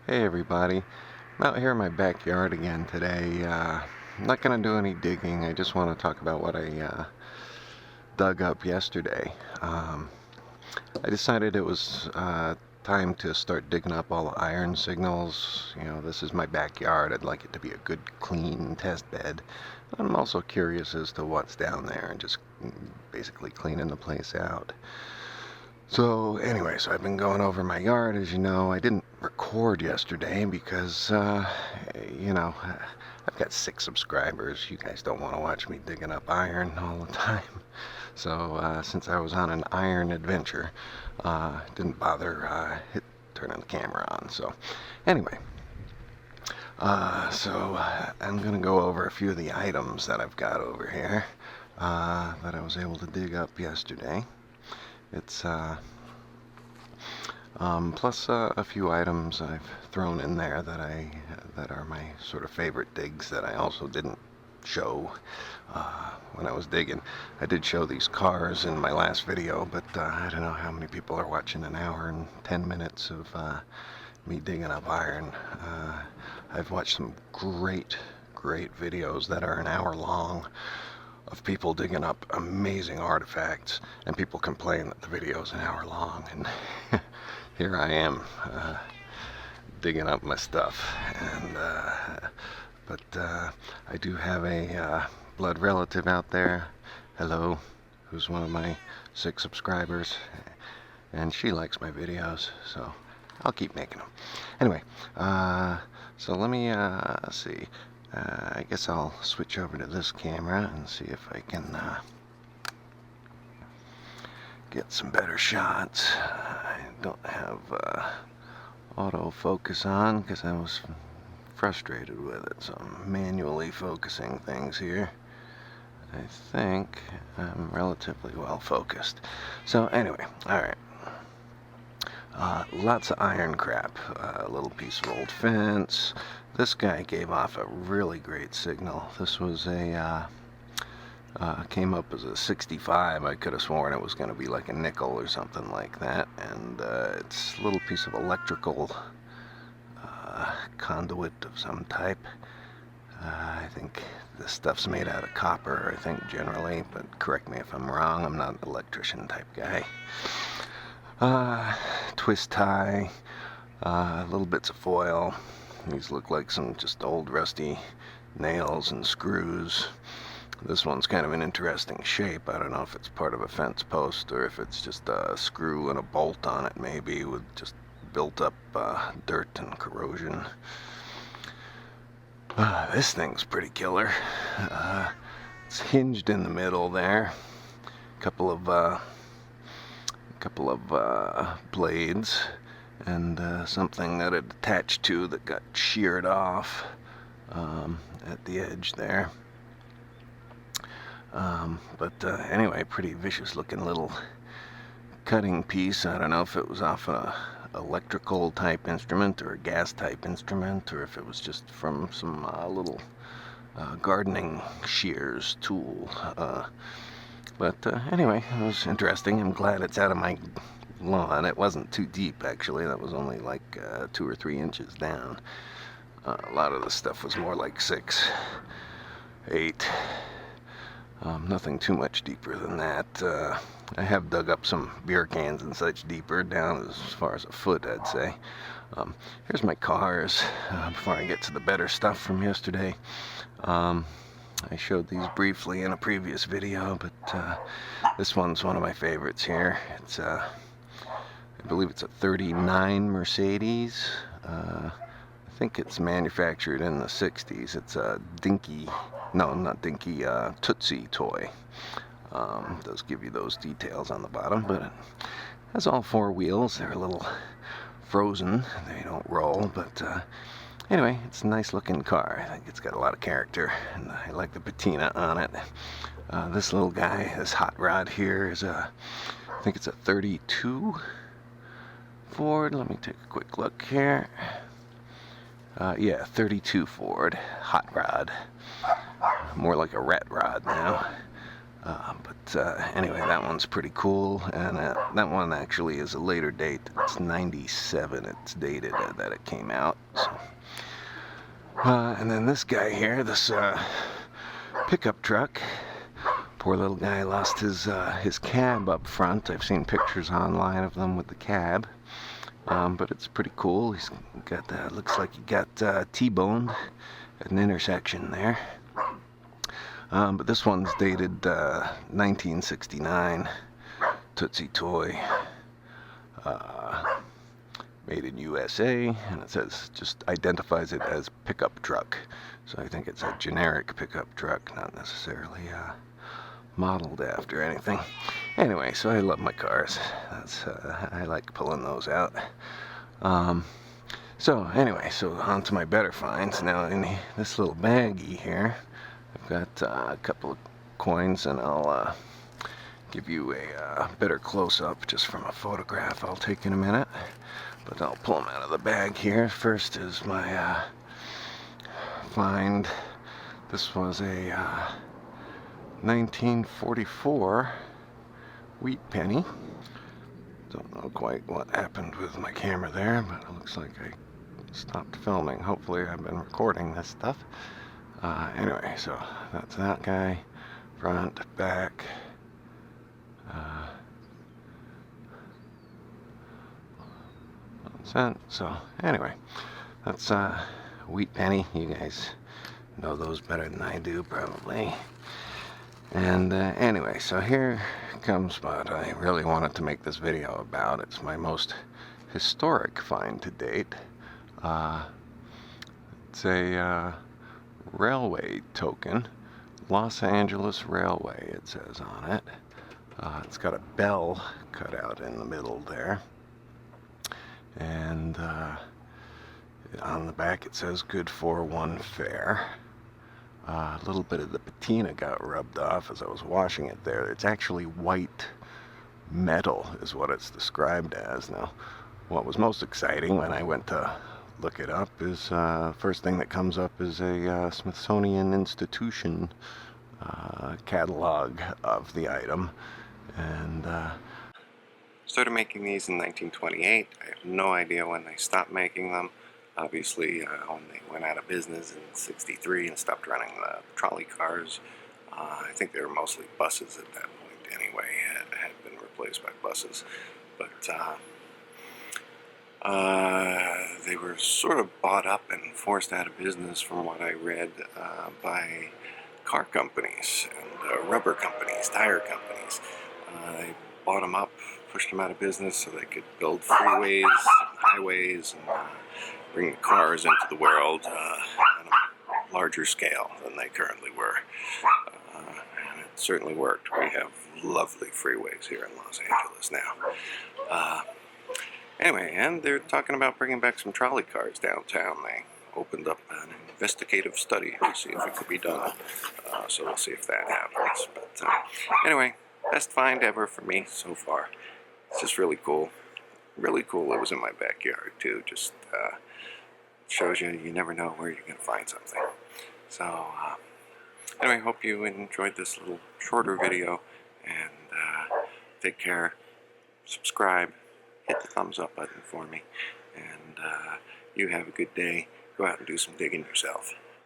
Hey everybody, I'm out here in my backyard again today. I'm not going to do any digging. I just want to talk about what I dug up yesterday. I decided it was time to start digging up all the iron signals. You know, this is my backyard. I'd like it to be a good, clean test bed. I'm also curious as to what's down there and just basically cleaning the place out. So anyway, I've been going over my yard. As you know, I didn't record yesterday because, I've got 6 subscribers. You guys don't want to watch me digging up iron all the time. So since I was on an iron adventure, didn't bother turning the camera on. So anyway, I'm going to go over a few of the items that I've got over here that I was able to dig up yesterday. It's plus a few items I've thrown in there that are my sort of favorite digs that I also didn't show when I was digging. I did show these cars in my last video, but I don't know how many people are watching an hour and 10 minutes of me digging up iron. I've watched some great videos that are an hour long of people digging up amazing artifacts, and people complain that the video is an hour long, and here I am digging up my stuff. And but I do have a blood relative out there, hello, who's one of my 6 subscribers, and she likes my videos, so I'll keep making them. Anyway, so let me see. I guess I'll switch over to this camera and see if I can get some better shots. I don't have autofocus on because I was frustrated with it, so I'm manually focusing things here. I think I'm relatively well focused. So anyway, alright. Lots of iron crap. A little piece of old fence. This guy gave off a really great signal. This was a came up as a 65. I could have sworn it was going to be like a nickel or something like that. And it's a little piece of electrical conduit of some type. I think this stuff's made out of copper, I think, generally, but correct me if I'm wrong. I'm not an electrician type guy. Twist tie, little bits of foil. These look like some just old rusty nails and screws. This one's kind of an interesting shape. I don't know if it's part of a fence post or if it's just a screw and a bolt on it, maybe, with just built up dirt and corrosion. This thing's pretty killer. It's hinged in the middle there. Couple of blades and something that it attached to that got sheared off at the edge there. Anyway, pretty vicious looking little cutting piece. I don't know if it was off a electrical type instrument or a gas type instrument, or if it was just from some little gardening shears tool. Anyway, it was interesting. I'm glad it's out of my lawn. It wasn't too deep, actually. That was only like 2 or 3 inches down. A lot of the stuff was more like 6, 8. Nothing too much deeper than that. I have dug up some beer cans and such deeper, down as far as a foot, I'd say. Here's my cars, before I get to the better stuff from yesterday. I showed these briefly in a previous video, but this one's one of my favorites here. It's I believe it's a 39 Mercedes. I think it's manufactured in the 60s. It's a dinky, no, not dinky, Tootsie toy. Does give you those details on the bottom, but it has all 4 wheels. They're a little frozen. They don't roll, but anyway, it's a nice looking car. I think it's got a lot of character, and I like the patina on it. This little guy, this hot rod here, is I think it's a 32 Ford. Let me take a quick look here. Yeah, 32 Ford hot rod. More like a rat rod now. anyway, that one's pretty cool, and that one actually is a later date. It's 97 it's dated that it came out. So. And then this guy here, this pickup truck, poor little guy lost his cab up front. I've seen pictures online of them with the cab, but it's pretty cool. He's got looks like he got T-boned at an intersection there. But this one's dated 1969, Tootsie Toy, made in USA, and it says, just identifies it as pickup truck. So I think it's a generic pickup truck, not necessarily modeled after anything. Anyway, so I love my cars. I like pulling those out. So anyway, so on to my better finds. Now in this little baggie here, I've got a couple of coins, and I'll give you a better close-up just from a photograph I'll take in a minute. But I'll pull them out of the bag here. First is my find. This was a 1944 wheat penny. Don't know quite what happened with my camera there, but it looks like I stopped filming. Hopefully I've been recording this stuff. Anyway, so that's that guy. Front, back. So anyway, that's wheat penny. You guys know those better than I do, probably. And anyway, so here comes what I really wanted to make this video about. It's my most historic find to date. It's a railway token, Los Angeles Railway, it says on it. It's got a bell cut out in the middle there. And on the back it says good for one fare. A little bit of the patina got rubbed off as I was washing it there. It's actually white metal is what it's described as. Now, what was most exciting when I went to look it up is first thing that comes up is a Smithsonian Institution catalog of the item. And started making these in 1928. I have no idea when they stopped making them. Obviously, when they went out of business in '63 and stopped running the trolley cars. I think they were mostly buses at that point anyway, had been replaced by buses. But they were sort of bought up and forced out of business, from what I read, by car companies and rubber companies, tire companies. They bought them up, pushed them out of business so they could build freeways and highways and bring the cars into the world on a larger scale than they currently were. And it certainly worked. We have lovely freeways here in Los Angeles now. Anyway, and they're talking about bringing back some trolley cars downtown. They opened up an investigative study to see if it could be done. So we'll see if that happens. But anyway, best find ever for me so far. It's just really cool. Really cool. It was in my backyard too. Just shows you never know where you're going to find something. So anyway, hope you enjoyed this little shorter video, and take care. Subscribe. Hit the thumbs up button for me, and you have a good day. Go out and do some digging yourself.